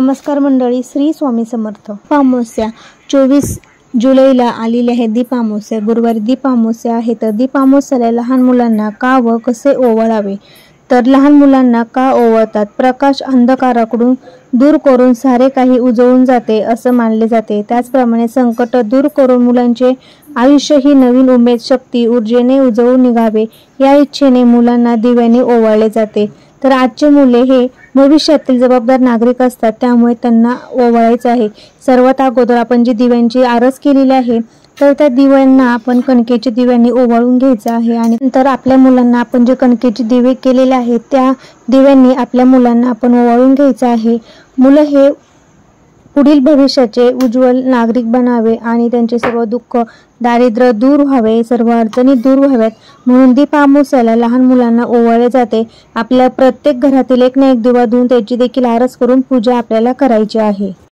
नमस्कार मंडळी, श्री स्वामी समर्थ। दीपामावस्या 24 जुलैला आलेली आहे। दीपामावस्या गुरुवारी दीपामावस्या आहे। तर दीपामावस्याला लहान मुलांना का व कसे ओवाळावे, तर लहान मुलांना का ओवाळतात? प्रकाश अंधकाराकडून दूर करून सारे काही उजळून जाते असं मानले जाते। त्याचप्रमाणे संकट दूर करून मुलांचे आयुष्य ही नवीन उमेद, शक्ती, ऊर्जेने उजळून निघावे या इच्छेने मुलांना दिव्याने ओवाळले जाते। तर आजचे मुले हे भविष्यातील जबाबदार नागरिक असतात, त्यामुळे त्यांना ओवाळायचे आहे। सर्वात अगोदर आपण जी दिव्यांची आरस केलेली आहे, तर त्या दिव्यांना आपण कणकेच्या दिव्यांनी ओवाळून घ्यायचं आहे। आणि नंतर आपल्या मुलांना आपण जे कणकेचे दिवे केलेले आहेत, त्या दिव्यांनी आपल्या मुलांना आपण ओवाळून घ्यायचं आहे। मुलं हे पुढील भविष्याचे उज्ज्वल नागरिक बनावे आणि त्यांचे सर्व दुःख, दारिद्र्य दूर व्हावे, सर्व अडचणी दूर व्हाव्यात म्हणून दीपामावस्याला लहान मुलांना ओवाळले जाते। आपल्या प्रत्येक घरातील एक ना एक दिवा देऊन त्याची देखील आरस करून पूजा आपल्याला करायची आहे।